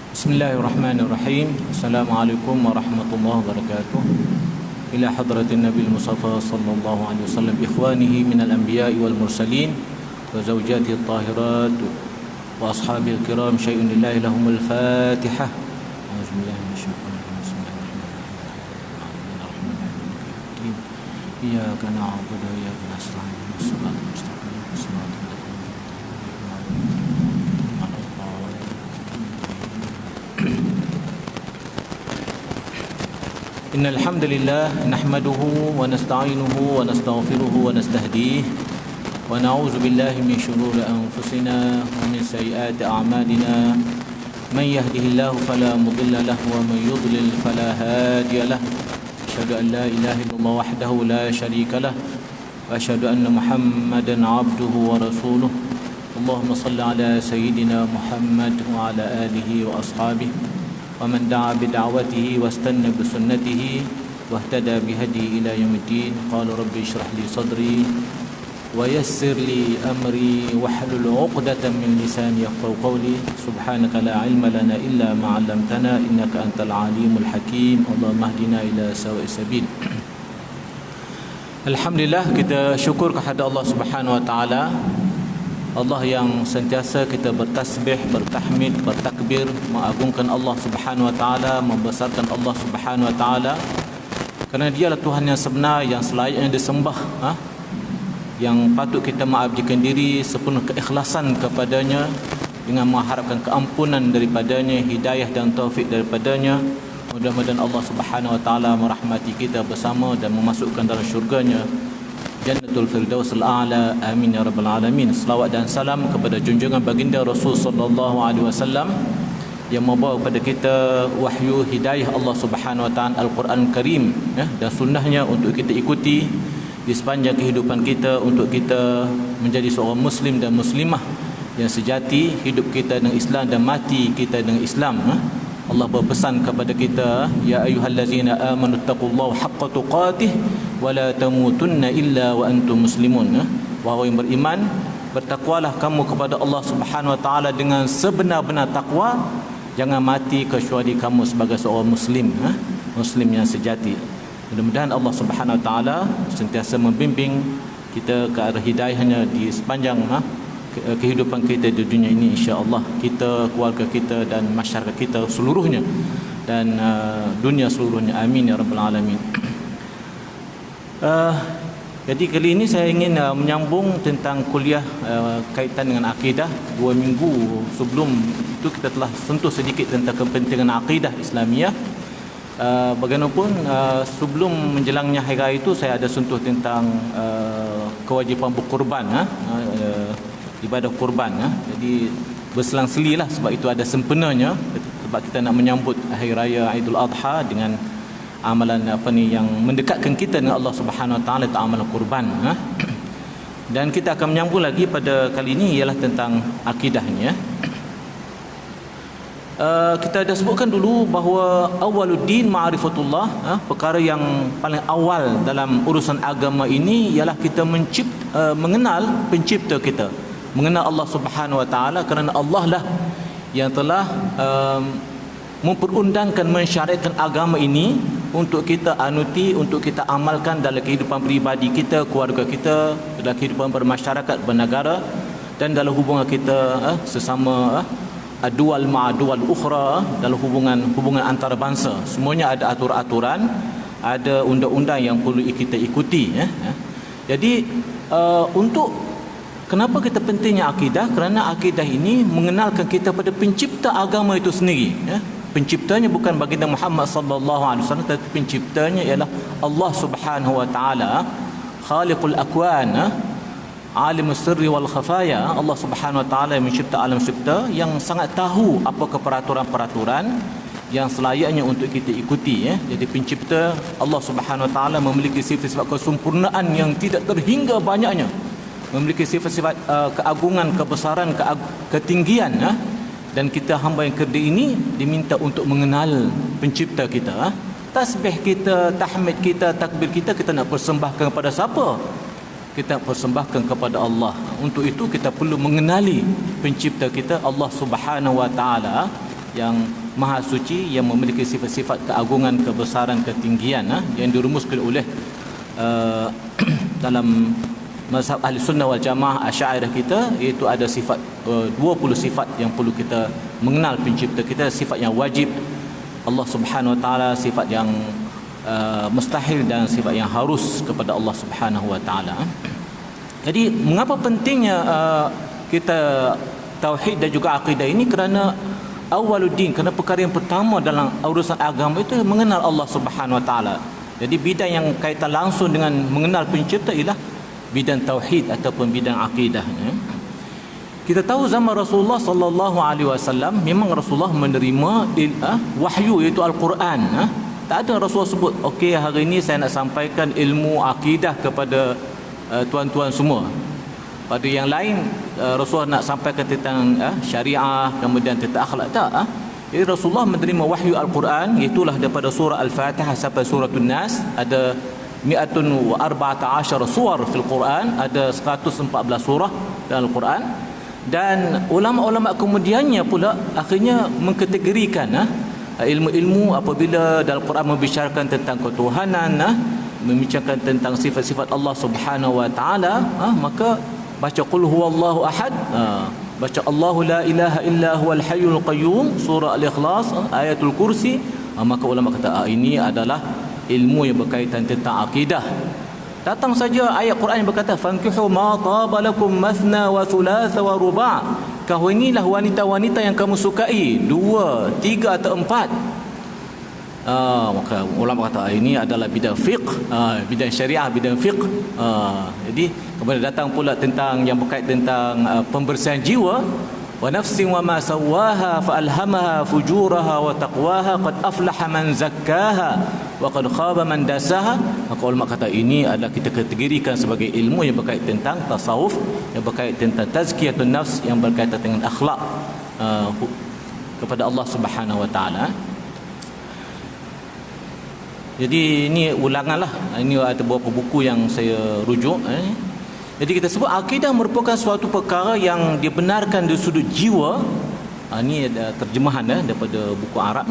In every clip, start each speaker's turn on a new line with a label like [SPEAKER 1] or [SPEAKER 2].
[SPEAKER 1] Bismillahirrahmanirrahim. Assalamualaikum warahmatullahi wabarakatuh. Ila hadratin Nabi Mustafa sallallahu alaihi wasallam, ikhwanihi minal anbiya'i wal mursalin wa zawjatihi at-tahirat wa ashabil kiram, syai'un lillahi lahumul Fatihah. Auzubillahi minasyaitonir rajim. Bismillahirrahmanirrahim. Iyyaka na'budu wa iyyaka nasta'in. Shiratal mustaqim. Shiratal Innal hamdalillah nahmaduhu wa nasta'inuhu wa nastaghfiruhu wa nastahdiih wa na'udzu billahi min shururi anfusina wa min sayyiati a'malina. Man yahdihillahu fala mudilla lahu wa man yudlil fala hadiya lahu. Asyhadu an la ilaha illallah wahdahu la syarika lahu wa asyhadu anna Muhammadan 'abduhu wa rasuluh. Allahumma shalli ala sayyidina Muhammad wa ala alihi wa ashabihi ومن دعا بدعوته واستنى بسنته واهتدى بهدي إلى يوم الدين. قال رب اشرح لي صدري ويسر لي أمري واحلل عقدة من لساني يفقهوا قولي. سبحانك لا علم لنا إلا ما علمتنا إنك أنت العليم الحكيم. اللهم اهدنا إلى سواء السبيل. Alhamdulillah, kita syukur kepada Allah Subhanahu wa taala, Allah yang sentiasa kita bertasbih, bertahmid, bertakbir, mengagungkan Allah Subhanahu wa taala, membesarkan Allah Subhanahu wa taala, kerana Dialah Tuhan yang sebenar, yang selayaknya disembah, yang patut kita mengabdikan diri sepenuh keikhlasan kepadanya dengan mengharapkan keampunan daripadanya, hidayah dan taufik daripadanya. Mudah-mudahan Allah Subhanahu wa taala merahmati kita bersama dan memasukkan dalam syurganya Jannatul Firdausil A'la. Amin ya rabbal alamin. Selawat dan salam kepada junjungan baginda Rasul sallallahu alaihi wasallam yang membawa kepada kita wahyu hidayah Allah Subhanahu wa taala, Al-Quran Karim, dan sunnahnya untuk kita ikuti di sepanjang kehidupan kita, untuk kita menjadi seorang muslim dan muslimah yang sejati, hidup kita dengan Islam dan mati kita dengan Islam. Allah berpesan kepada kita, ya ayyuhallazina amanu taqullaha haqqa tuqatih wa la tamutunna illa wa antum muslimun. Wahai yang beriman, bertakwalah kamu kepada Allah Subhanahu wa taala dengan sebenar-benar takwa, jangan mati kecuali kamu sebagai seorang muslim, muslim yang sejati. Mudah-mudahan Allah Subhanahu wa taala sentiasa membimbing kita ke arah hidayahnya di sepanjang kehidupan kita di dunia ini, insya-Allah, kita, keluarga kita dan masyarakat kita seluruhnya dan dunia seluruhnya. Amin ya rabbal alamin. Jadi kali ini saya ingin menyambung tentang kuliah kaitan dengan akidah. 2 minggu sebelum itu kita telah sentuh sedikit tentang kepentingan akidah Islamiah. Bagaimanapun sebelum menjelangnya hari raya itu saya ada sentuh tentang kewajipan berkorban, ibadah kurban. Jadi berselang-selilah, sebab itu ada sempurnanya, sebab kita nak menyambut hari raya Aidul Adha dengan amalan yang mendekatkan kita dengan Allah Subhanahu wa taala, amalan kurban. Dan kita akan menyambung lagi pada kali ini ialah tentang akidahnya. Kita dah sebutkan dulu bahawa awaluddin ma'rifatullah, perkara yang paling awal dalam urusan agama ini ialah kita mengenal pencipta kita, mengenal Allah Subhanahu wa taala, kerana Allah lah yang telah memperundangkan, mensyariatkan agama ini untuk kita anuti, untuk kita amalkan dalam kehidupan peribadi kita, keluarga kita, dalam kehidupan bermasyarakat, bernegara, dan dalam hubungan kita sesama adual ma'adual ukhra, dalam hubungan antarabangsa. Semuanya ada aturan-aturan, ada undang-undang yang perlu kita ikuti. Jadi untuk kenapa kita pentingnya akidah? Kerana akidah ini mengenalkan kita pada pencipta agama itu sendiri. Penciptanya bukan baginda Muhammad sallallahu alaihi wasallam, tetapi penciptanya ialah Allah Subhanahu wa taala, khaliqul akwan, alimul sirri wal khafaya. Allah Subhanahu wa taala yang mencipta alam semesta, yang sangat tahu apakah peraturan-peraturan yang selayaknya untuk kita ikuti. Jadi pencipta Allah Subhanahu wa taala memiliki sifat-sifat kesempurnaan yang tidak terhingga banyaknya, memiliki sifat-sifat keagungan, kebesaran, ketinggian. Dan kita hamba yang kerdil ini diminta untuk mengenal pencipta kita. Tasbih kita, tahmid kita, takbir kita, kita nak persembahkan kepada siapa? Kita persembahkan kepada Allah. Untuk itu kita perlu mengenali pencipta kita, Allah Subhanahu wa taala, yang maha suci, yang memiliki sifat-sifat keagungan, kebesaran, ketinggian yang dirumuskan oleh dalam mazhab ahli sunnah wal jamaah Asy'ariyah kita, iaitu ada sifat 20 sifat yang perlu kita mengenal pencipta kita, sifat yang wajib Allah Subhanahu wa taala, sifat yang mustahil dan sifat yang harus kepada Allah Subhanahu wa taala. Jadi mengapa pentingnya kita tauhid dan juga akidah ini? Kerana awaluddin, kerana perkara yang pertama dalam urusan agama itu mengenal Allah Subhanahu wa taala. Jadi bidang yang kaitan langsung dengan mengenal pencipta ialah bidang tauhid ataupun bidang akidah. Kita tahu zaman Rasulullah sallallahu alaihi wasallam memang Rasulullah menerima wahyu, iaitu Al-Quran. Tak ada Rasulullah sebut, okey hari ini saya nak sampaikan ilmu akidah kepada tuan-tuan semua. Pada yang lain Rasulullah nak sampaikan tentang syariah, kemudian tentang akhlak, tak. Jadi Rasulullah menerima wahyu Al-Quran, itulah daripada surah Al-Fatihah sampai surah An-Nas. Ada 114 surah fil Quran, ada 114 surah dalam Al-Quran. Dan ulama-ulama kemudiannya pula akhirnya mengkategorikan ilmu-ilmu apabila dalam Quran membicarakan tentang ketuhanan, membicarakan tentang sifat-sifat Allah Subhanahu wa taala, maka baca qul huwallahu ahad, baca Allahu la ilaha illa huwal hayyul qayyum, surah Al-Ikhlas, ayatul kursi, maka ulama kata ini adalah ilmu yang berkaitan tentang akidah. Datang saja ayat Quran yang berkata fankihu ma taba lakum mathna wa thulatha wa ruba', kahwinilah wanita-wanita yang kamu sukai, 2, 3 atau 4. Maka ulama kata ini adalah bidang fiqh, bidang syariah, bidang fiqh. Jadi kemudian datang pula tentang yang berkaitan tentang pembersihan jiwa, wa nafsin wa ma sawaha fa alhamaha fujuraha wa taqwaha qad aflaha man zakkaha wa qad khaba man dasaha. Maka ulama kata ini adalah kita kategorikan sebagai ilmu yang berkaitan tentang tasawuf, yang berkaitan tentang tazkiyatun nafs, yang berkaitan dengan akhlak kepada Allah Subhanahu wa taala. Jadi ini ulangan lah, ini ada beberapa buku yang saya rujuk. Jadi kita sebut akidah merupakan suatu perkara yang dibenarkan dari sudut jiwa. Ini ada terjemahan daripada buku Arab.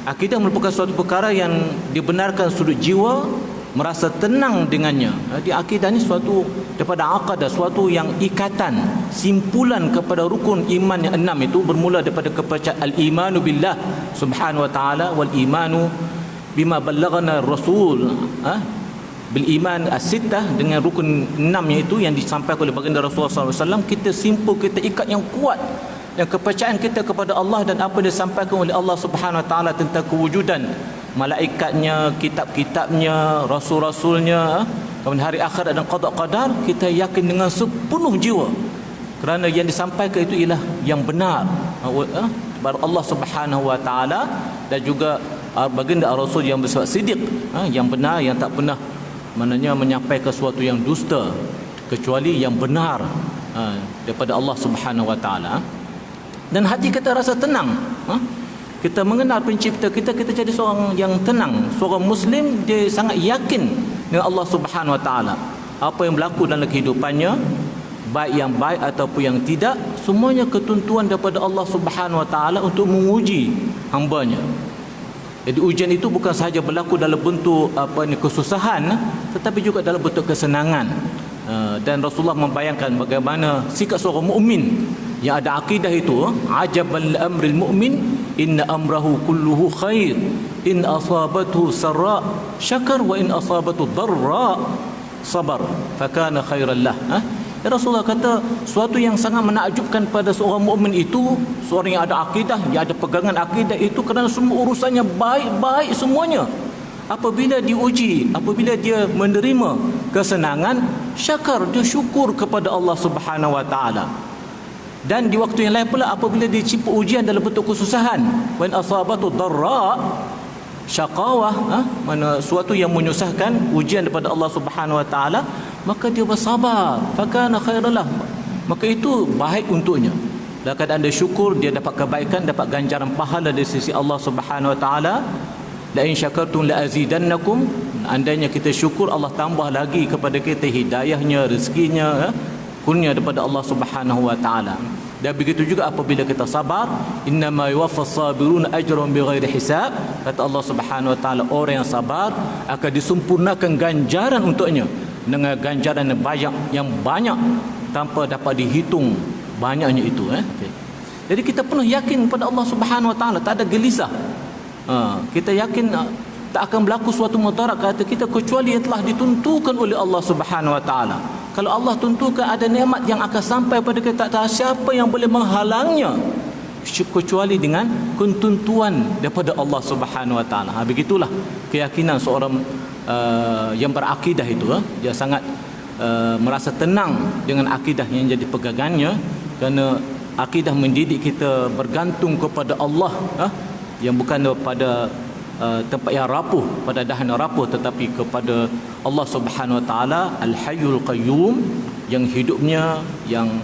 [SPEAKER 1] Akidah merupakan suatu perkara yang dibenarkan sudut jiwa, merasa tenang dengannya. Jadi akidah ni suatu daripada aqadah, suatu yang ikatan, simpulan kepada rukun iman yang 6 itu, bermula daripada kepercayaan al-imanu billah subhanahu wa ta'ala, wal imanu bima ballaghana rasul, bil iman as-sittah, dengan rukun 6 iaitu yang disampaikan oleh baginda Rasulullah SAW. Kita simpul, kita ikat yang kuat dan kepercayaan kita kepada Allah dan apa yang disampaikan oleh Allah Subhanahu wa taala tentang kewujudan malaikatnya, kitab-kitabnya, rasul-rasulnya, kemudian hari akhirat dan qada qadar. Kita yakin dengan sepenuh jiwa kerana yang disampaikan itu ialah yang benar kepada Allah Subhanahu wa taala, dan juga baginda Rasul yang bersifat siddiq, yang benar, yang tak pernah maknanya menyampaikan sesuatu yang dusta kecuali yang benar daripada Allah Subhanahu wa taala. Dan hati kita rasa tenang, kita mengenal pencipta kita, kita jadi seorang yang tenang. Seorang muslim dia sangat yakin dengan Allah Subhanahu wa taala. Apa yang berlaku dalam kehidupannya, baik yang baik ataupun yang tidak, semuanya ketentuan daripada Allah Subhanahu wa taala untuk menguji hamba-Nya. Jadi ujian itu bukan sahaja berlaku dalam bentuk kesusahan, tetapi juga dalam bentuk kesenangan. Dan Rasulullah membayangkan bagaimana sikap seorang mukmin yang ada akidah itu, ajabal amril mu'min inna amrahu kulluhu khair in asabathu sarra syakar wa in asabathu dharra sabar fakana khairan lah. Rasulullah kata suatu yang sangat menakjubkan pada seorang mukmin itu, seorang yang ada akidah, yang ada pegangan akidah itu, kerana semua urusannya baik-baik semuanya. Apabila diuji, apabila dia menerima kesenangan, syakar, dia syukur kepada Allah Subhanahu wa taala. Dan di waktu yang lain pula apabila dicipta ujian dalam bentuk kesusahan, wan asabatu dharra, syaqawah, mana suatu yang menyusahkan, ujian daripada Allah Subhanahu wa taala, maka dia bersabar, fakana khairalah, maka itu baik untuknya. Dalam keadaan dia syukur, dia dapat kebaikan, dapat ganjaran pahala dari sisi Allah Subhanahu wa taala. La in syakartum la azidannakum, andainya kita syukur, Allah tambah lagi kepada kita hidayahnya, rezekinya, kurnia daripada Allah Subhanahu wa taala. Dan begitu juga apabila kita sabar, innama yuwaffas sabiruna ajrahum bighairi hisab. Kata Allah Subhanahu wa taala, orang yang sabar akan disempurnakan ganjaran untuknya dengan ganjaran yang banyak tanpa dapat dihitung banyaknya itu. Okay. Jadi kita penuh yakin kepada Allah Subhanahu wa taala, tak ada gelisah. Kita yakin tak akan berlaku suatu mudarat kata kita kecuali yang telah ditentukan oleh Allah Subhanahu wa taala. Kalau Allah tentukan ada nikmat yang akan sampai pada kita, tak siapa yang boleh menghalangnya kecuali dengan ketentuan daripada Allah Subhanahu wa taala. Begitulah keyakinan seorang yang berakidah itu. Dia sangat merasa tenang dengan akidah yang jadi pegangannya, kerana akidah mendidik kita bergantung kepada Allah, yang bukan pada tempat yang rapuh, pada dahan yang rapuh, tetapi kepada Allah Subhanahu wa taala Al-Hayyul Qayyum, yang hidupnya yang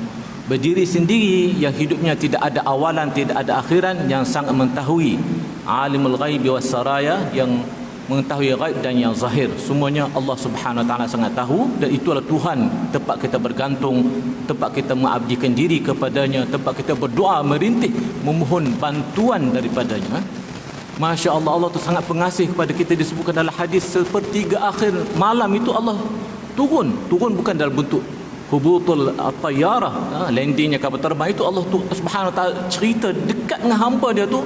[SPEAKER 1] berdiri sendiri, yang hidupnya tidak ada awalan, tidak ada akhiran, yang sangat mengetahui, Alimul Ghaibi was Saraya, yang mengetahui ghaib dan yang zahir. Semuanya Allah Subhanahu wa taala sangat tahu, dan itulah Tuhan tempat kita bergantung, tempat kita mengabdikan diri kepadanya, tempat kita berdoa, merintih, memohon bantuan daripadanya. Masya Allah, Allah tu sangat pengasih kepada kita. Disebutkan dalam hadis, sepertiga akhir malam itu Allah turun bukan dalam bentuk hubutul tayyarah, landingnya kapal terbang itu. Allah tu Subhanahu wa taala cerita dekat dengan hamba dia tu,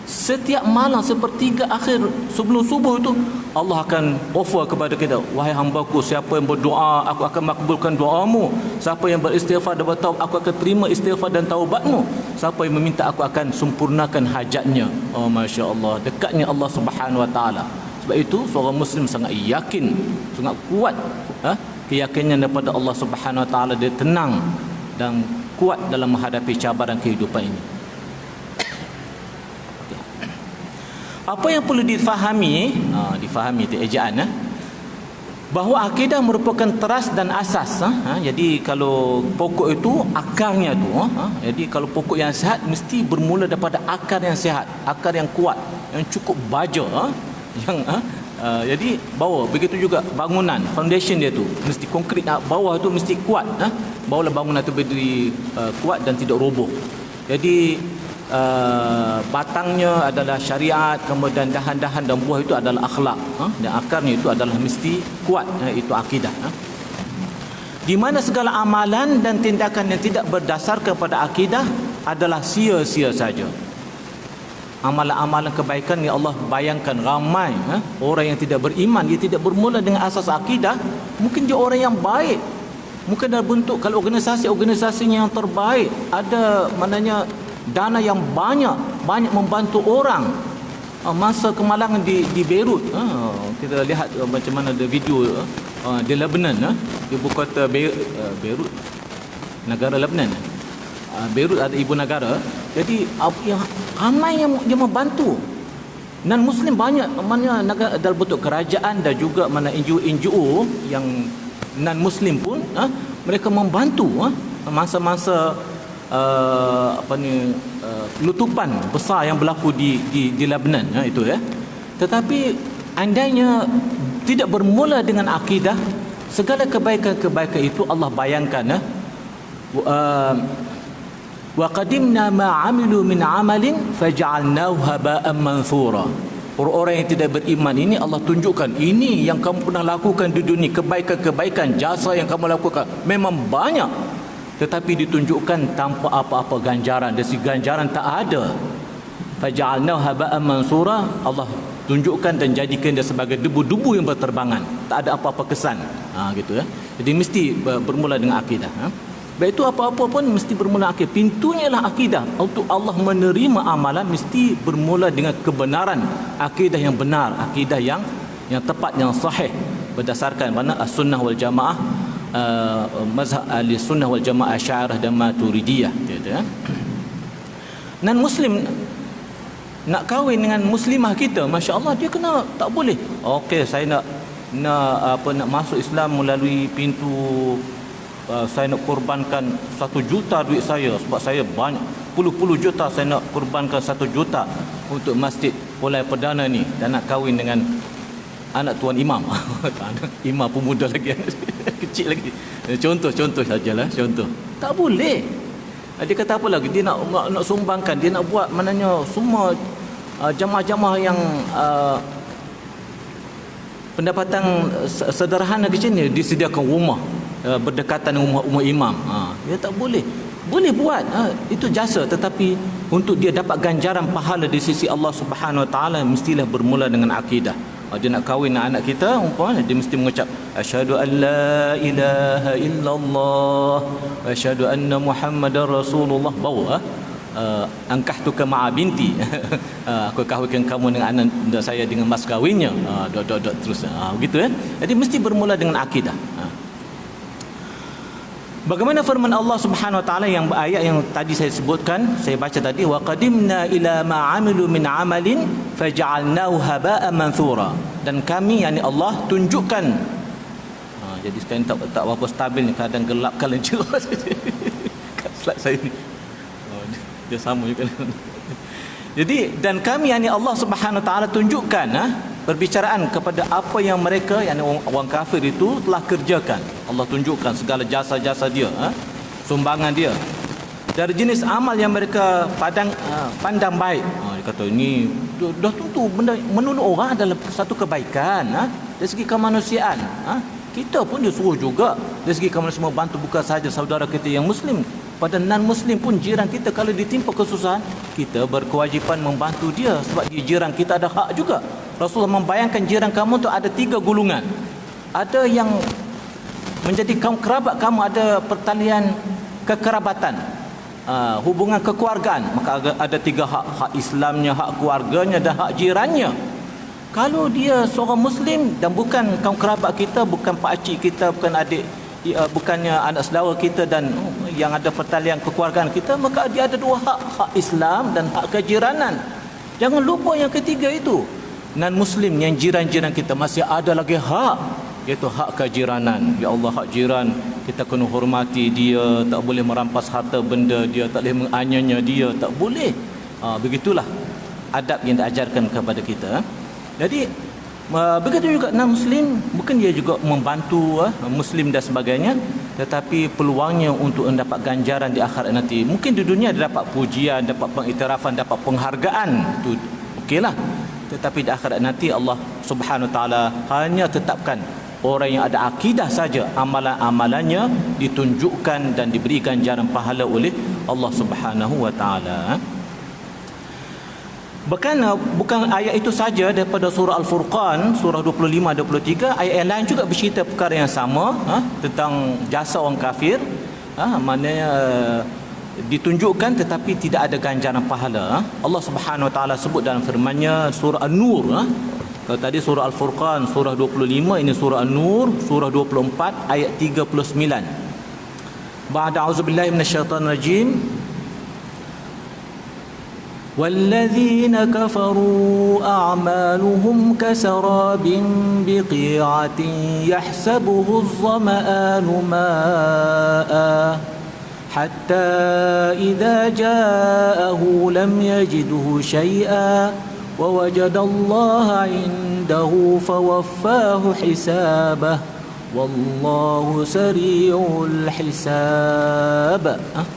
[SPEAKER 1] setiap malam sepertiga akhir sebelum subuh itu Allah akan offer kepada kita, wahai hambaku, siapa yang berdoa aku akan makbulkan doamu, siapa yang beristighfar dan bertaubat aku akan terima istighfar dan taubatmu, siapa yang meminta aku akan sempurnakan hajatnya. Oh Masya Allah, dekatnya Allah Subhanahu wa taala. Sebab itu seorang Muslim sangat yakin, sangat kuat keyakinan daripada Allah Subhanahu wa taala. Dia tenang dan kuat dalam menghadapi cabaran kehidupan ini. Apa yang perlu difahami, difahami itu ejaan, bahawa akidah merupakan teras dan asas. Jadi kalau pokok itu akarnya tu, jadi kalau pokok yang sihat mesti bermula daripada akar yang sihat, akar yang kuat, yang cukup baja, jadi bawah. Begitu juga bangunan, foundation dia tu mesti konkret, bawah tu mesti kuat, barulah bangunan tu berdiri kuat dan tidak roboh. Jadi batangnya adalah syariat, kemudian dahan-dahan dan buah itu adalah akhlak, dan akarnya itu adalah mesti kuat, itu akidah. Di mana segala amalan dan tindakan yang tidak berdasarkan pada akidah adalah sia-sia saja. Amalan-amalan kebaikan yang Allah bayangkan, ramai orang yang tidak beriman, dia tidak bermula dengan asas akidah. Mungkin dia orang yang baik, mungkin dalam bentuk, kalau organisasinya yang terbaik, ada maknanya dana yang banyak membantu orang. Masa kemalangan di Beirut, kita lihat macam mana ada video di Lebanon, di ibu kota Beirut, negara Lebanon. Beirut ada ibu negara. Jadi yang ramai yang dia membantu. Non Muslim banyak, mana negara dalam bentuk kerajaan dan juga mana NGO yang non Muslim pun mereka membantu masa-masa lutupan besar yang berlaku di Lebanon, itu ya. Tetapi andainya tidak bermula dengan akidah, segala kebaikan-kebaikan itu Allah bayangkan, wa qadimna ma 'amilu min 'amalin faj'alnahu haba'an manthura. Orang-orang yang tidak beriman ini Allah tunjukkan, ini yang kamu pernah lakukan di dunia, kebaikan-kebaikan, jasa yang kamu lakukan memang banyak, tetapi ditunjukkan tanpa apa-apa ganjaran. Dari ganjaran tak ada. Faja'alnahu haba'an mansura, Allah tunjukkan dan jadikan dia sebagai debu-debu yang berterbangan, tak ada apa-apa kesan, gitu ya. Jadi mesti bermula dengan akidah. Baik itu apa-apa pun mesti bermula akidah. Pintunya ialah akidah. Untuk Allah menerima amalan mesti bermula dengan kebenaran, akidah yang benar, akidah yang tepat, yang sahih, berdasarkan mana as-sunnah wal jamaah, mazhab ahli sunnah wal jamaah Asy'ariyah dan Maturidiyah, gitu ya. Non Muslim nak kahwin dengan muslimah kita, masya-Allah, dia kena tak boleh. Okey, saya nak masuk Islam melalui pintu, saya nak korbankan 1 juta duit saya, sebab saya banyak puluh juta, saya nak korbankan 1 juta untuk masjid Pulai Perdana ni, dan nak kahwin dengan anak tuan imam. Imam pemuda lagi, kecil lagi. Contoh sajalah, contoh. Tak boleh. Dia kata apa lagi? Dia nak sumbangkan, dia nak buat maknanya semua jamaah-jamaah yang pendapatan sederhana di sini disediakan rumah berdekatan dengan rumah imam. Dia tak boleh. Boleh buat, itu jasa, tetapi untuk dia dapat ganjaran pahala di sisi Allah Subhanahu Wa Taala mestilah bermula dengan akidah. Dia nak kahwin anak kita, umpamanya dia mesti mengucap asyhadu an la ilaha illallah wa asyhadu anna muhammadar rasulullah, bawa angkahtuka ma'a binti. Aku kahwinkan kamu dengan anak saya dengan mas kahwinnya. Dot terus. Begitu kan? Jadi mesti bermula dengan akidah. Bagaimana firman Allah Subhanahu Wa Taala yang ayat yang tadi saya sebutkan, saya baca tadi, wa qadimna ila ma amilu min amalin faj'alnahu haba'an manthura. Dan kami, yakni Allah, tunjukkan. Jadi sekarang tak berapa stabil ni, kadang gelap kadang cerah. Slide saya ni. Dia sama juga. Jadi dan kami, yakni Allah Subhanahu Wa Taala, tunjukkan perbicaraan kepada apa yang mereka, yakni orang kafir itu telah kerjakan. Allah tunjukkan segala jasa-jasa dia, sumbangan dia dari jenis amal yang mereka pandang baik. Dia kata ini dah tentu benda menolong orang adalah satu kebaikan, dari segi kemanusiaan. Kita pun dia suruh juga dari segi kemanusiaan membantu, bukan sahaja saudara kita yang muslim, pada non-muslim pun jiran kita kalau ditimpa kesusahan, kita berkewajipan membantu dia sebab dia jiran kita, ada hak juga. Rasulullah membayangkan jiran kamu tu ada 3 golongan. Ada yang menjadi kaum kerabat kamu, ada pertalian kekerabatan, hubungan kekeluargaan, maka ada 3 hak: hak Islamnya, hak keluarganya, dan hak jirannya. Kalau dia seorang muslim dan bukan kaum kerabat kita, bukan pak cik kita, bukan adik, bukannya anak saudara kita dan yang ada pertalian kekeluargaan kita, maka dia ada 2 hak: hak Islam dan hak kejiranan. Jangan lupa yang ketiga itu. Non-muslim yang jiran-jiran kita masih ada lagi hak, iaitu hak kejiranan. Ya Allah, hak jiran kita kena hormati dia, tak boleh merampas harta benda dia, tak boleh menganiaya dia, tak boleh. Begitulah adab yang diajarkan kepada kita. Jadi begitu juga non-muslim, bukan dia juga membantu muslim dan sebagainya, tetapi peluangnya untuk mendapat ganjaran di akhirat nanti. Mungkin di dunia dia dapat pujian, dapat pengiktirafan, dapat penghargaan, itu okeylah. Tetapi di akhirat nanti Allah Subhanahu Wa Taala hanya tetapkan orang yang ada akidah saja, amalan-amalannya ditunjukkan dan diberi ganjaran pahala oleh Allah Subhanahu Wa Taala. Bahkan bukan ayat itu saja, daripada surah Al-Furqan surah 25-23, ayat yang lain juga bercerita perkara yang sama, tentang jasa orang kafir, maknanya ditunjukkan tetapi tidak ada ganjaran pahala. Allah Subhanahu Wa Taala sebut dalam firman-Nya surah An-Nur. Kalau tadi surah Al-Furqan surah 25, ini surah An-Nur surah 24 ayat 39. Ba'da auzubillahi minasyaitonir rajim. وَالَّذِينَ كَفَرُوا أَعْمَالُهُمْ كَسَرَابٍ بِقِيعَةٍ يَحْسَبُهُ الظَّمَآنُ مَاءً حَتَّى إِذَا جَاءَهُ لَمْ يَجِدْهُ شَيْئًا وَوَجَدَ اللَّهَ عِندَهُ فَوَفَّاهُ حِسَابَهُ وَاللَّهُ سَرِيعُ الْحِسَابِ.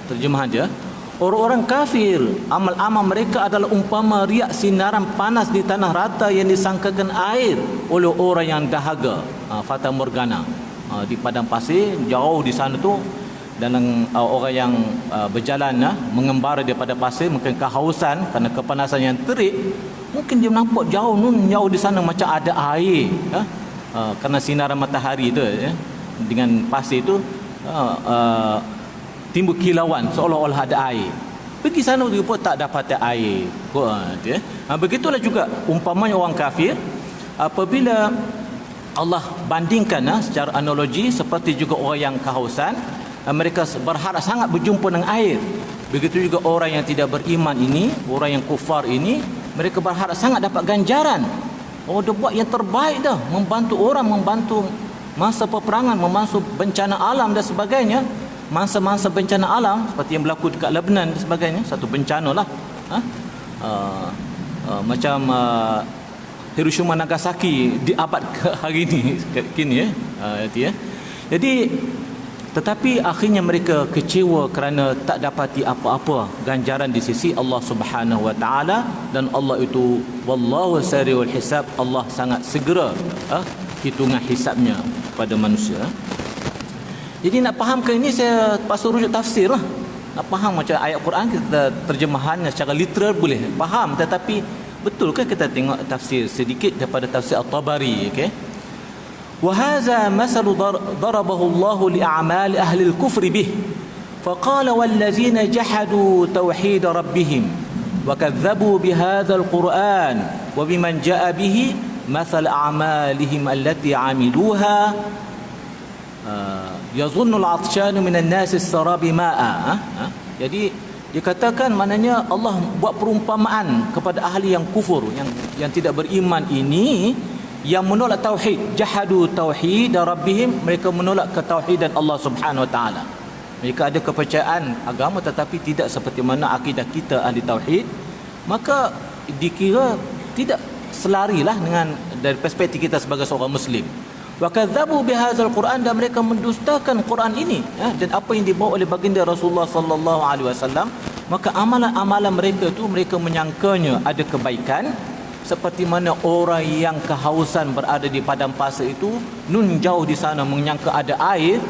[SPEAKER 1] Terjemahan dia, orang-orang kafir, amal-amal mereka adalah umpama riak sinaran panas di tanah rata yang disangkakan air oleh orang yang dahaga, fata morgana, di padang pasir jauh di sana tu. Dan orang yang berjalan mengembara daripada pasir, mungkin kehausan kerana kepanasan yang terik, mungkin dia nampak jauh di sana macam ada air, kerana sinaran matahari tu dengan pasir tu timbul kilauan seolah-olah ada air. Pergi sana pun tak dapat air. Begitulah juga umpamanya orang kafir, apabila Allah bandingkan secara analogi, seperti juga orang yang kehausan, mereka berharap sangat berjumpa dengan air. Begitu juga orang yang tidak beriman ini, orang yang kufar ini, mereka berharap sangat dapat ganjaran. Dia buat yang terbaik dah, membantu orang, membantu masa peperangan, membantu bencana alam dan sebagainya. Masa-masa bencana alam seperti yang berlaku dekat Lebanon dan sebagainya, satu bencana lah, macam Hiroshima Nagasaki di abad hari ini kini. Jadi Tetapi akhirnya mereka kecewa kerana tak dapati apa-apa ganjaran di sisi Allah Subhanahu wa taala, dan Allah itu wallahu sari'ul hisab, Allah sangat segera hitungan hisabnya pada manusia. Jadi nak fahamkan ini saya pasal rujuk tafsir lah. Nak faham macam ayat Quran, kita terjemahannya secara literal boleh faham, tetapi betul ke kita tengok tafsir sedikit daripada tafsir At-Tabari, okey. وهذا مثل ضربه الله لأعمال أهل الكفر به فقال والذين جحدوا توحيد ربهم وكذبوا بهذا القرآن وبمن جاء به مثل أعمالهم التي عملوها يظن العطشان من الناس السراب ماء. Jadi dikatakan maknanya Allah buat perumpamaan kepada ahli yang kufur, yang tidak beriman ini, yang menolak tauhid, jahadu tauhid rabbihim, mereka menolak ketauhidan Allah Subhanahu wa taala. Mereka ada kepercayaan agama tetapi tidak seperti mana akidah kita ahli tauhid, maka dikira tidak selarilah dengan dari perspektif kita sebagai seorang muslim. Wa kadzabu bihadzal Quran, dan mereka mendustakan Quran ini, dan apa yang dibawa oleh baginda Rasulullah sallallahu alaihi wasallam, maka amalan-amalan mereka itu mereka menyangkanya ada kebaikan, seperti mana orang yang kehausan berada di padang pasir itu, nun jauh di sana menyangka ada air,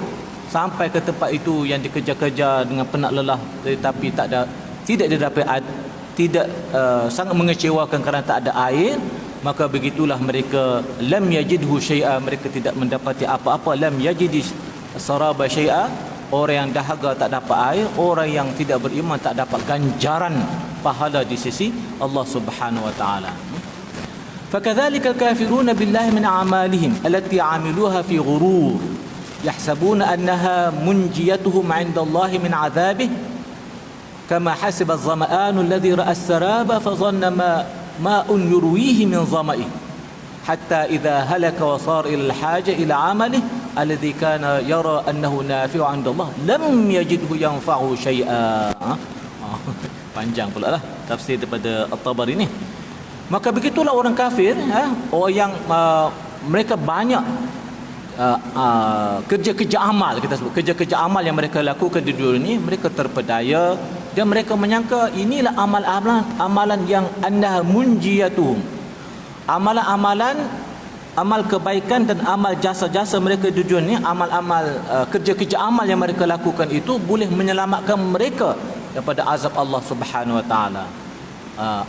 [SPEAKER 1] sampai ke tempat itu yang dikejar-kejar dengan penat lelah tetapi tidak sangat mengecewakan kerana tak ada air, maka begitulah mereka lam yajidhu syai'a, mereka tidak mendapati apa-apa. Lam yajidi saraba syai'a, orang yang dahaga tak dapat air, orang yang tidak beriman tak dapat ganjaran pahala di sisi Allah Subhanahu wa taala. فكذلك الكافرون بالله من أعمالهم التي عملوها في غرور يحسبون أنها منجيتهم عند الله من عذابه كما حسب الظمآن الذي رأى السراب فظن ماء يرويه من ظمئه حتى إذا هلك وصار إلى الحاجة إلى عمله الذي كان يرى أنه نافع عند الله لم يجده ينفعه شيئا. Panjang pula lah tafsir daripada At-Tabari ni. Maka begitulah orang kafir, orang yang mereka banyak kerja-kerja amal, kita sebut kerja-kerja amal yang mereka lakukan di dunia ini, mereka terpedaya dan mereka menyangka inilah amalan yang annaha munjiyatuhum, amalan-amalan, amal kebaikan dan amal jasa-jasa mereka di dunia ini, amal-amal kerja-kerja amal yang mereka lakukan itu boleh menyelamatkan mereka daripada azab Allah Subhanahu wa taala.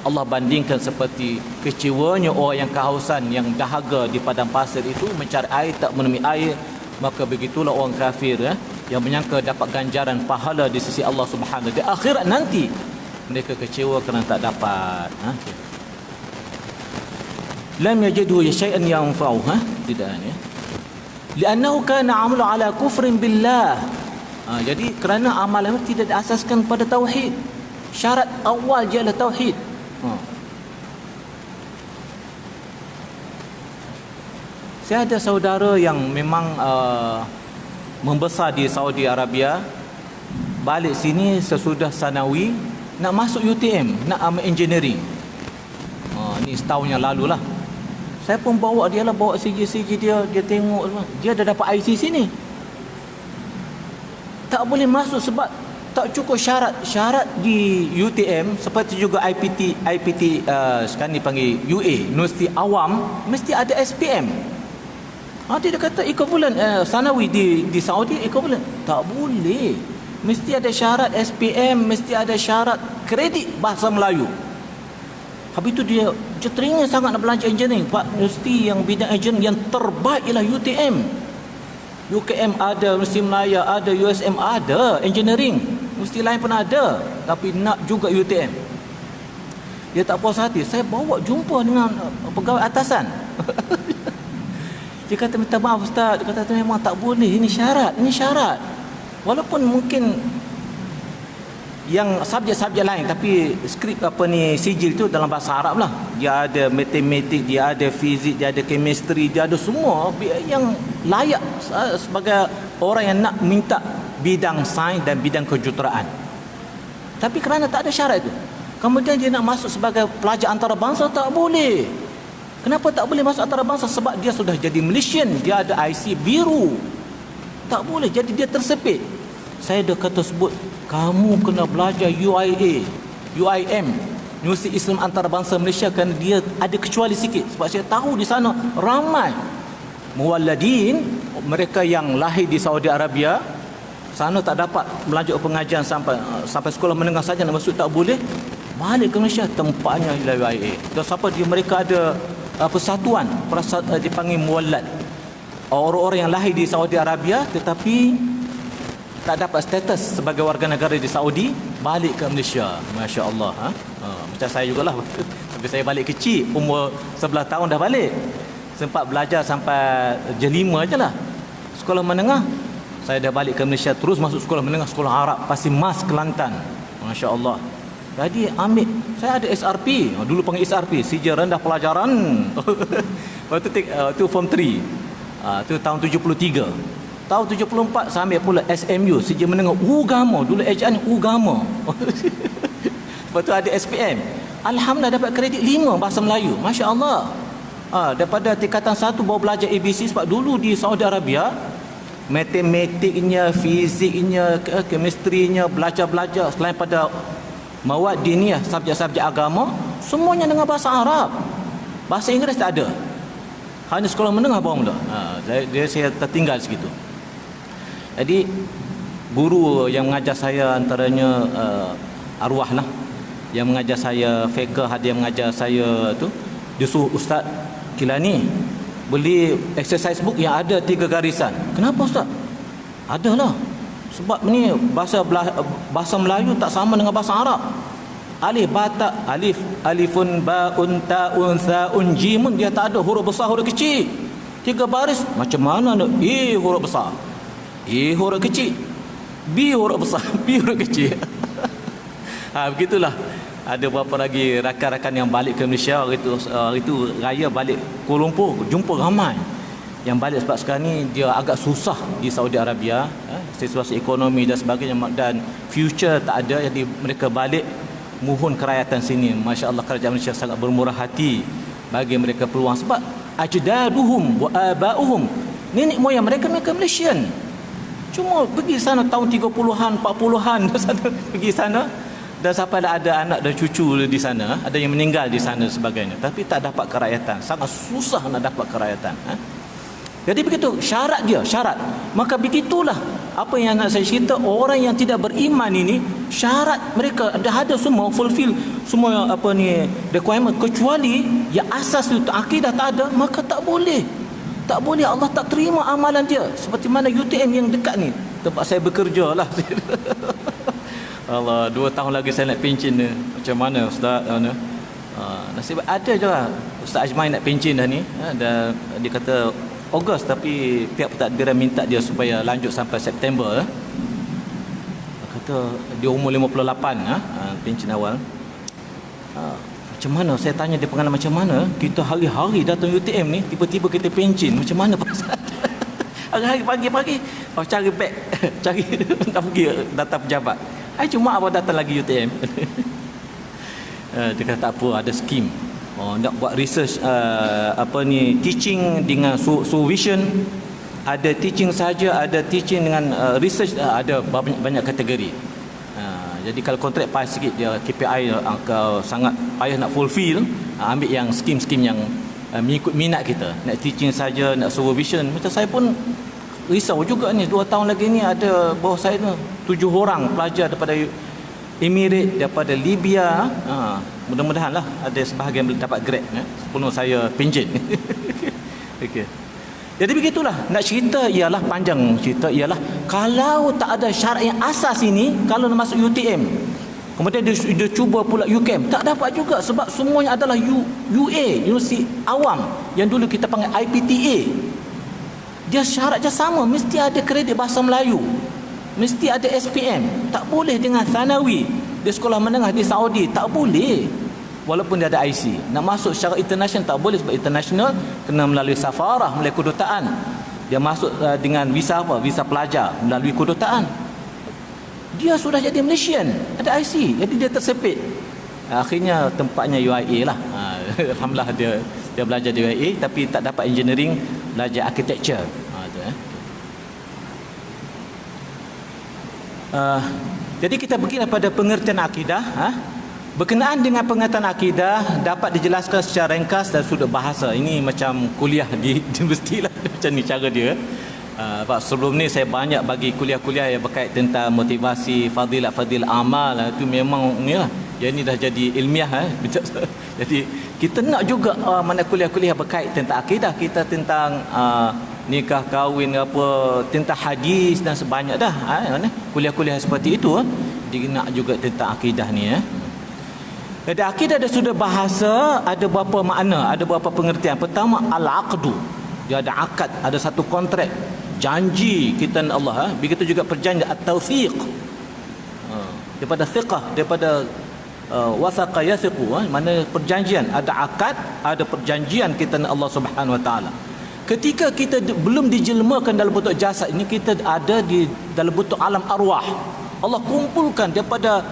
[SPEAKER 1] Allah bandingkan seperti kecewanya orang yang kehausan, yang dahaga di padang pasir itu mencari air tak menemui air, maka begitulah orang kafir yang menyangka dapat ganjaran pahala di sisi Allah Subhanahu di akhirat nanti, mereka kecewa kerana tak dapat. Lam yajidu syai'an yanfa'u, tidak ni. Li'annahu kana 'amalu 'ala kufrin billah. Jadi kerana amalan itu tidak diasaskan pada tauhid. Syarat awal je adalah tauhid. Saya ada saudara yang memang membesar di Saudi Arabia, balik sini sesudah sanawi nak masuk UTM, nak ambil engineering. Ni setahun yang lalu lah. Saya pun bawa dia lah, bawa CG dia tengok, dia dah dapat IC sini. Tak boleh masuk sebab tak cukup syarat di UTM, seperti juga IPT sekarang dipanggil UA, Universiti Awam, mesti ada SPM. Dia kata equivalent sanawi di Saudi equivalent. Tak boleh. Mesti ada syarat SPM, mesti ada syarat kredit bahasa Melayu. Habis itu dia teringin sangat nak belajar engineering. Pak, universiti yang bidang engineering yang terbaik ialah UTM. UKM ada, Universiti Melaya ada, USM ada engineering. Mesti lain pun ada, tapi nak juga UTM. Dia tak puas hati. Saya bawa jumpa dengan pegawai atasan. Dia kata, minta maaf Ustaz. Dia kata, memang tak boleh. Ini syarat. Walaupun mungkin yang subjek-subjek lain, tapi skrip sijil tu dalam bahasa Arab lah. Dia ada matematik, dia ada fizik, dia ada chemistry, dia ada semua yang layak sebagai orang yang nak minta bidang sains dan bidang kejuruteraan. Tapi kerana tak ada syarat itu, kemudian dia nak masuk sebagai pelajar antarabangsa, tak boleh. Kenapa tak boleh masuk antarabangsa? Sebab dia sudah jadi Malaysian, dia ada IC biru. Tak boleh. Jadi dia tersepit. Saya dah kata sebut, kamu kena belajar UIM, Universiti Islam Antarabangsa Malaysia, kerana dia ada kecuali sikit. Sebab saya tahu di sana ramai muwalladin, mereka yang lahir di Saudi Arabia, sana tak dapat melanjut pengajian sampai sekolah menengah saja nak masuk, tak boleh, balik ke Malaysia, tempatnya ialah UIA. Dan siapa dia, mereka ada persatuan dipanggil muwallad, orang-orang yang lahir di Saudi Arabia tetapi tak dapat status sebagai warga negara di Saudi, balik ke Malaysia. Masya Allah. Macam saya jugalah. Tapi saya balik kecil, umur 11 tahun dah balik. Sempat belajar sampai J5 je lah. Sekolah menengah, saya dah balik ke Malaysia, terus masuk sekolah menengah, sekolah Arab, pasti Mas Kelantan. Masya Allah. Jadi ambil, saya ada SRP, dulu panggil SRP, Sijil Rendah Pelajaran. Waktu tu form 3. Tu tahun 73. Tahun 74 saya ambil pula SMU, Sijil Menengah Ugama. Dulu ejaan Ugama. Lepas tu ada SPM. Alhamdulillah dapat kredit 5 bahasa Melayu. Masya Allah. Daripada tingkatan 1 baru belajar ABC. Sebab dulu di Saudi Arabia, matematiknya, fiziknya, kemistrinya, belajar selain pada mawad diniyah, subjek-subjek agama, semuanya dengan bahasa Arab. Bahasa Inggeris tak ada. Hanya sekolah menengah baru mula. Saya tertinggal segitu. Jadi guru yang mengajar saya antaranya arwah lah, yang mengajar saya fiqh, ada yang mengajar saya tu, dia suruh Ustaz Kilani beli exercise book yang ada 3 garisan. Kenapa Ustaz? Adalah. Sebab ni bahasa Melayu tak sama dengan bahasa Arab. Alif bata, alifun baun taun saun jimun, dia tak ada huruf besar huruf kecil. 3 baris, macam mana nak A huruf besar, A huruf kecil, B huruf besar, B huruf kecil. Begitulah. Ada beberapa lagi rakan-rakan yang balik ke Malaysia hari itu raya balik Kuala Lumpur, jumpa ramai yang balik. Sebab sekarang ni dia agak susah di Saudi Arabia, situasi ekonomi dan sebagainya, dan future tak ada. Jadi mereka balik mohon kerakyatan sini. Masya Allah, kerajaan Malaysia sangat bermurah hati bagi mereka peluang. Sebab ajdaduhum wa aba'uhum, nenek moyang mereka Malaysian, cuma pergi sana tahun 30-an 40-an pergi sana, dan sampai ada anak dan cucu di sana, ada yang meninggal di sana sebagainya, tapi tak dapat kerakyatan. Sangat susah nak dapat kerakyatan. Jadi begitu syarat dia, syarat. Maka begitulah apa yang nak saya cerita, orang yang tidak beriman ini, syarat mereka dah ada semua, fulfill semua requirement, kecuali yang asas itu akidah tak ada, maka tak boleh. Tak boleh, Allah tak terima amalan dia. Seperti mana UTM yang dekat ni, tempat saya bekerja lah. Allah, 2 tahun lagi saya nak pencen ni. Macam mana Ustaz? Nasib ada je lah. Ustaz Ajmain nak pencen dah ni. Dan dia kata Ogos, tapi pihak pentadbiran minta dia supaya lanjut sampai September. Kata dia umur 58 pencen awal. Macam mana? Saya tanya dia pengalaman macam mana. Kita hari-hari datang UTM ni, tiba-tiba kita pencen. Macam mana perasaan? Hari-hari pagi-pagi cari beg, cari nak pergi data pejabat. Cuma apa datang lagi UTM. Dia kata tak apa, ada skim. Nak buat research teaching dengan supervision, ada teaching saja, ada teaching dengan research, ada banyak kategori. Jadi kalau kontrak payah sikit, dia KPI sangat payah nak fulfill, ambil yang skim-skim yang mengikut minat kita. Nak teaching saja, nak supervision. Macam saya pun risau juga ni, 2 tahun lagi ni ada bawah saya tu 7 orang pelajar daripada Emirat, daripada Libya. Mudah-mudahan lah ada sebahagian dapat grade, sebelum saya penjen. Okay. Jadi begitulah. Nak cerita ialah panjang, cerita ialah kalau tak ada syarat yang asas ini, kalau nak masuk UTM, kemudian dia cuba pula UCAM, tak dapat juga. Sebab semuanya adalah UA, Universiti Awam, yang dulu kita panggil IPTA. Dia syaratnya sama, mesti ada kredit bahasa Melayu, mesti ada SPM. Tak boleh dengan Thanawi di sekolah menengah di Saudi, tak boleh. Walaupun dia ada IC, nak masuk secara international tak boleh. Sebab international kena melalui safarah, melalui kedutaan. Dia masuk dengan visa apa? Visa pelajar melalui kedutaan. Dia sudah jadi Malaysian, ada IC, jadi dia tersepit. Akhirnya tempatnya UIA lah. Alhamdulillah dia belajar di UIA, tapi tak dapat engineering, belajar architecture. Jadi kita pergi pada pengertian akidah. Berkenaan dengan pengertian akidah dapat dijelaskan secara ringkas dan sudut bahasa. Ini macam kuliah di universiti lah, macam ni cara dia. Sebab sebelum ni saya banyak bagi kuliah-kuliah yang berkait tentang motivasi, fadilat amal. Itu memang ni lah. Yang ni dah jadi ilmiah. Jadi kita nak juga mana kuliah-kuliah berkait tentang akidah kita, tentang nikah, kahwin apa, tentang hadis dan sebanyak dah. Kuliah-kuliah seperti itu. Dia nak juga tentang akidah ni. Jadi akidah ada sudut bahasa, ada beberapa makna, ada beberapa pengertian. Pertama, al-aqdu. Dia ada akad, ada satu kontrak, janji kita dengan Allah. Begitu juga perjanjian, at-tawfiq. Daripada thiqah, daripada wasaqa yathiqu, mana perjanjian, ada akad, ada perjanjian kita dengan Allah Subhanahu Wa Taala. Ketika kita belum dijelmakan dalam bentuk jasad ini, kita ada di dalam bentuk alam arwah. Allah kumpulkan daripada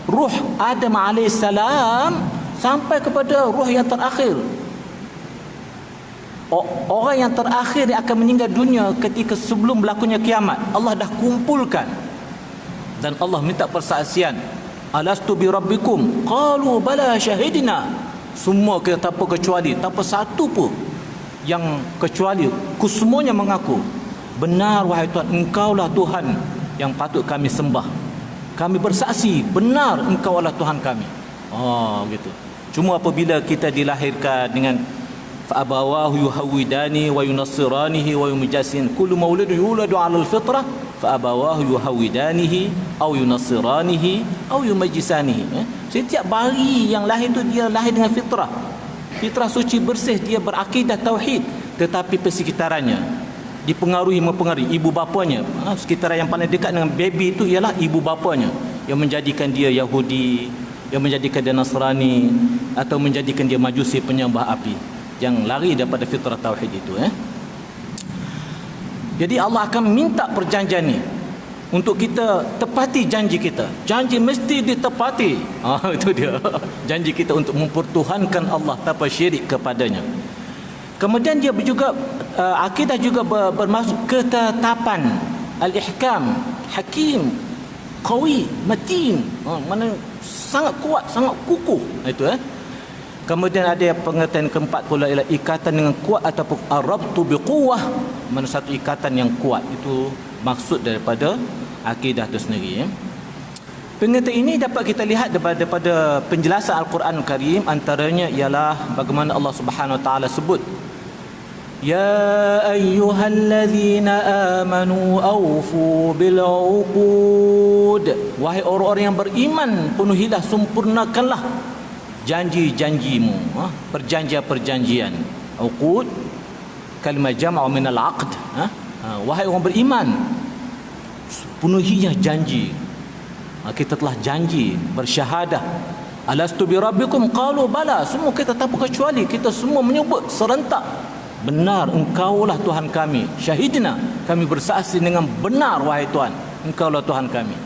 [SPEAKER 1] ruh Adam alaihissalam sampai kepada ruh yang terakhir. Orang yang terakhir yang akan meninggal dunia ketika sebelum berlakunya kiamat, Allah dah kumpulkan. Dan Allah minta persaksian. Alastu bi rabbikum? Qalu bala syahidina. Semua kita tanpa kecuali, tanpa satu pun yang kecuali, kesemuanya mengaku, benar wahai Tuhan, Engkaulah Tuhan yang patut kami sembah. Kami bersaksi, benar Engkau adalah Tuhan kami. Gitu. Cuma apabila kita dilahirkan dengan fa'abawahu yuhawidani wa yunassiranihi wa yumajjisin, kullu mauludun yuladu 'alal fitrah fa'abawahu yuhawidanihi aw yunassiranihi aw yumajjisanihi. Setiap bayi yang lahir itu dia lahir dengan fitrah. Fitrah suci bersih, dia berakidah tauhid, tetapi persekitarannya mempengaruhi ibu bapanya. Sekitaran yang paling dekat dengan baby itu ialah ibu bapanya, yang menjadikan dia Yahudi, yang menjadikan dia Nasrani, atau menjadikan dia Majusi, penyembah api, yang lari daripada fitrah tauhid itu. Jadi Allah akan minta perjanjian ni untuk kita tepati janji kita. Janji mesti ditepati. Itu dia. Janji kita untuk mempertuhankan Allah tanpa syirik kepadanya. Kemudian dia juga akidah juga bermaksud ketetapan, al-ihkam, hakim, qawi, matin. Mana sangat kuat, sangat kukuh. Itu Kemudian ada pengertian keempat pula, ialah ikatan dengan kuat ataupun ar-rabtu biquwah. Mana satu ikatan yang kuat. Itu maksud daripada akidah itu sendiri. Pengertian ini dapat kita lihat daripada penjelasan Al-Quran Karim. Antaranya ialah bagaimana Allah Subhanahu Wa Taala sebut, Ya ayyuhallazina amanu awfu bil uqud. Wahai orang-orang yang beriman, penuhilah, sempurnakanlah janji-janjimu, perjanjian-perjanjian. Uqud kalimah jam'u min al-aqd. Wahai orang beriman, penuhilah janji. Kita telah janji, bersyahadah. Alastu bi rabbikum? Qalu bala. Semua kita tanpa kecuali, kita semua menyebut serentak, benar Engkaulah Tuhan kami. Syahidna, kami bersaksi dengan benar wahai Tuhan, Engkaulah Tuhan kami.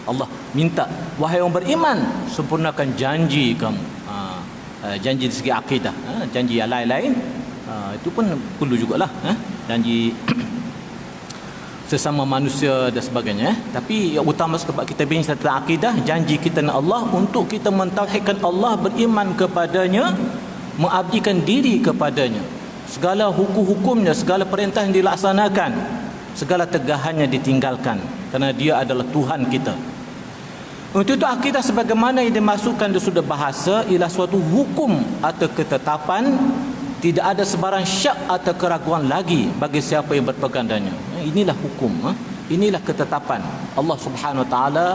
[SPEAKER 1] Allah minta, wahai orang beriman, sempurnakan janji kamu. Janji dari segi akidah, janji yang lain-lain itu pun perlu jugalah. Janji sesama manusia dan sebagainya. Tapi yang utama sebab kita bincang tentang akidah, janji kita dengan Allah untuk kita mentauhidkan Allah, beriman kepadanya, mengabdikan diri kepadanya. Segala hukum-hukumnya, segala perintah yang dilaksanakan, segala tegahannya ditinggalkan, kerana dia adalah Tuhan kita. Untuk itu akidah sebagaimana yang dimasukkan di sudut bahasa ialah suatu hukum atau ketetapan, tidak ada sebarang syak atau keraguan lagi bagi siapa yang berpegang dengannya. Inilah hukum, inilah ketetapan. Allah Subhanahu Wa Taala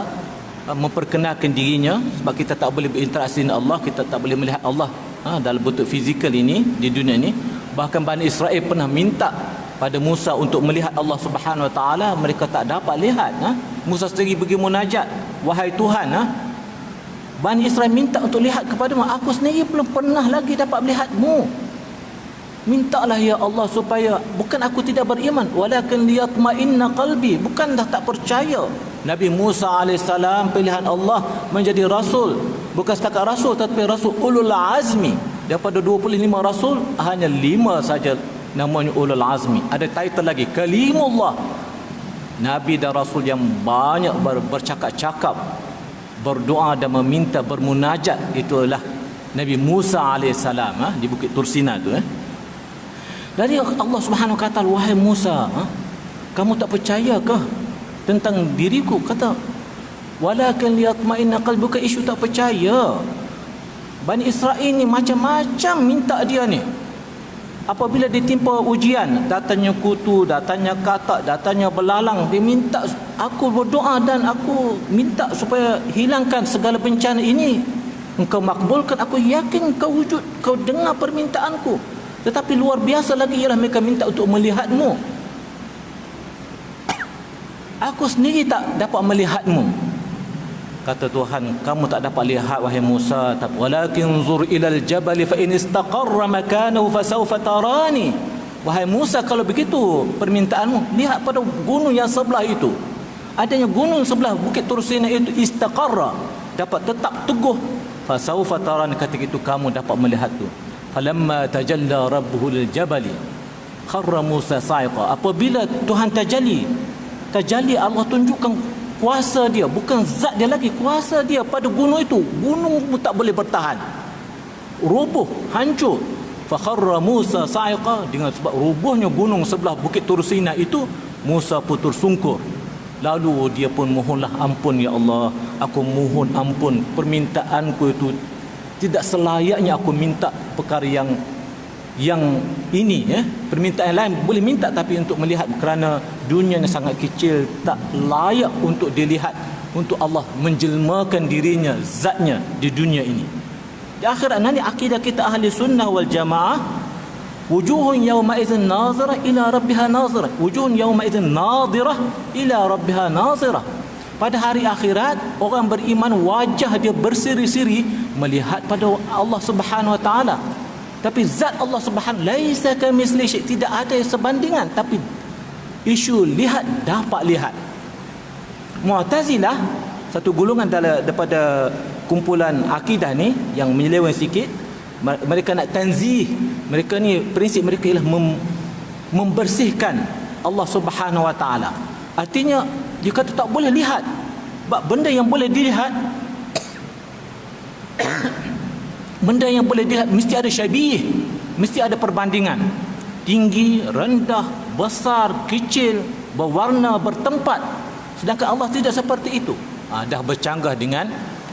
[SPEAKER 1] memperkenalkan dirinya, sebab kita tak boleh berinteraksi dengan Allah, kita tak boleh melihat Allah dalam bentuk fizikal ini di dunia ini. Bahkan Bani Israel pernah minta pada Musa untuk melihat Allah Subhanahu Wa Taala, mereka tak dapat lihat. Musa sendiri pergi munajat, wahai Tuhan, Bani Israel minta untuk lihat kepadamu, aku sendiri belum pernah lagi dapat melihatmu. Mintalah ya Allah supaya, bukan aku tidak beriman, walakin liyatma'inna qalbi, bukan dah tak percaya. Nabi Musa alaihissalam pilihan Allah menjadi rasul, bukan setakat rasul tetapi rasul ulul azmi. Daripada 25 rasul, hanya 5 saja namanya ulul azmi. Ada title lagi, kalimullah. Nabi dan Rasul yang banyak bercakap-cakap, berdoa dan meminta, bermunajat, itulah Nabi Musa alaihissalam di Bukit Tursina tu. Dari Allah Subhanahu kata, wahai Musa, kamu tak percayakah tentang diriku? Kata, walakin liyatma'inna qalbuka, isu tak percaya. Bani Israel ni macam-macam minta dia ni. Apabila ditimpa ujian, datangnya kutu, datangnya katak, datangnya belalang, dia minta, aku berdoa dan aku minta supaya hilangkan segala bencana ini. Engkau makbulkan, aku yakin kau wujud, kau dengar permintaanku. Tetapi luar biasa lagi ialah mereka minta untuk melihatmu. Aku sendiri tak dapat melihatmu. Kata Tuhan, kamu tak dapat lihat wahai Musa, walakin zur ilal jabal fa in istaqarra makanahu fasawfa tarani. Wahai Musa, kalau begitu permintaanmu, lihat pada gunung yang sebelah itu. Adanya gunung sebelah Bukit Tursina itu istaqarra, dapat tetap teguh, fasawfa tarani, ketika itu kamu dapat melihat tu. Falamma tajalla rabbuhu lil jabali kharra Musa sa'iqa. Apabila Tuhan tajalli Allah tunjukkan kuasa dia, bukan zat dia lagi, kuasa dia pada gunung itu. Gunung pun tak boleh bertahan, rubuh, hancur. Fa kharra Musa sa'iqa, dengan sebab rubuhnya gunung sebelah Bukit Tursina itu, Musa pun tersungkur. Lalu dia pun mohonlah ampun, ya Allah, aku mohon ampun, permintaanku itu tidak selayaknya aku minta perkara yang ini, permintaan lain boleh minta, tapi untuk melihat, kerana dunia yang sangat kecil, tak layak untuk dilihat, untuk Allah menjelmakan dirinya, zatnya di dunia ini. Di akhirat nanti akidah kita ahli sunnah wal jamaah, wujuhun yawma idzin nazirah ila rabbiha nazirah, wujuhun yawma idzin nadirah ila rabbiha nazirah. Pada hari akhirat, orang beriman wajah dia berseri-seri melihat pada Allah Subhanahu wa taala. Tapi zat Allah Subhanahu laisa kamitsli syai', tidak ada sebandingan. Tapi isu lihat, dapat lihat. Mu'tazilah, satu golongan daripada kumpulan akidah ni yang menyeleweng sikit, mereka nak tanzih. Mereka ni, prinsip mereka ialah membersihkan Allah Subhanahu wa taala. Artinya dia kata tak boleh lihat. Sebab benda yang boleh dilihat, benda yang boleh dilihat mesti ada syabih, mesti ada perbandingan. Tinggi, rendah, besar, kecil, berwarna, bertempat. Sedangkan Allah tidak seperti itu. Dah bercanggah dengan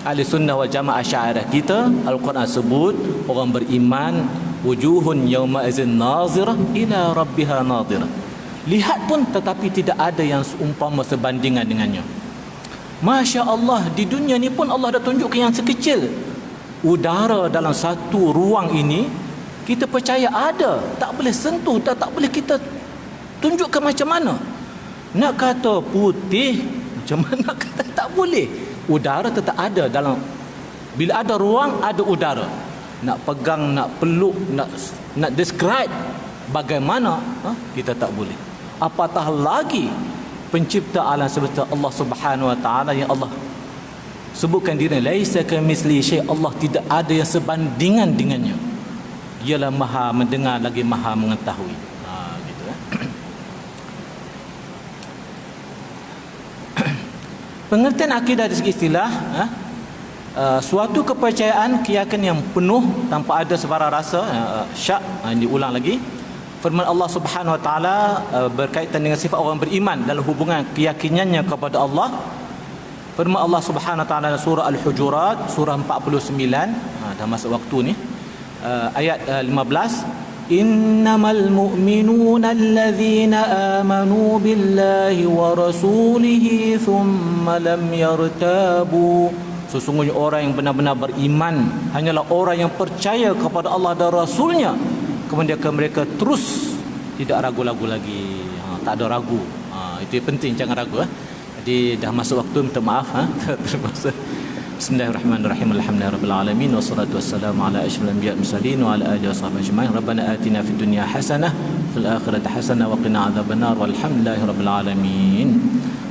[SPEAKER 1] ahli sunnah wal jamaah Asy'ariyah kita. Al-Quran sebut orang beriman, wujuhun yawma idzin nazirah ila rabbiha nazirah. Lihat pun, tetapi tidak ada yang seumpama sebandingan dengannya. Masya Allah, di dunia ni pun Allah dah tunjukkan yang sekecil udara dalam satu ruang ini, kita percaya ada, tak boleh sentuh, tak boleh kita tunjukkan macam mana. Nak kata putih, macam mana kata tak boleh. Udara tetap ada dalam, bila ada ruang ada udara. Nak pegang, nak peluk, nak describe bagaimana, kita tak boleh. Apatah lagi pencipta alam semesta Allah Subhanahu wa taala, yang Allah sebutkan diri laisa kamitsli syai', Allah tidak ada yang sebandingan dengannya. Dialah Maha mendengar lagi Maha mengetahui. Gitu. Pengertian akidah dari segi istilah, suatu kepercayaan, keyakinan yang penuh tanpa ada sebarang rasa syak. Diulang lagi, firman Allah Subhanahu wa taala berkaitan dengan sifat orang beriman dalam hubungan keyakinannya kepada Allah. Firman Allah Subhanahu wa taala surah Al-Hujurat, surah 49, dah masuk waktu ni, ayat 15, innamal mu'minuna allazina amanu billahi wa rasulihi thumma lam yartabu. Sesungguhnya orang yang benar-benar beriman hanyalah orang yang percaya kepada Allah dan Rasulnya, kemudian mereka terus tidak ragu-ragu lagi, tak ada ragu. Itu yang penting, jangan ragu. Jadi dah masuk waktu, minta maaf. Terpaksa. Bismillahirrahmanirrahim. Alhamdulillahirabbil alamin wassalatu wassalamu ala asyrafil anbiya'i wal mursalin wa ala alihi washabbihi ajma'in. Rabbana atina fid dunya hasanah fil akhirati hasanah wa qina adzabannar walhamdulillahirabbil alamin.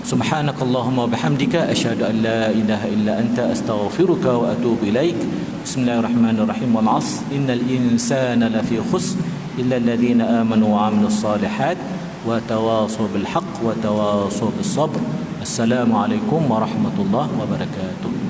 [SPEAKER 1] Subhanakallahumma wa bihamdika asyhadu an la ilaha illa anta astaghfiruka wa atubu ilaik. Bismillahirrahmanirrahim. Wal 'asr innal insana lafi khusr illa alladhina amanu wa 'amilus solihat wa tawasaw bil haqq wa tawassaw bis sabr. Assalamualaikum warahmatullahi wabarakatuh.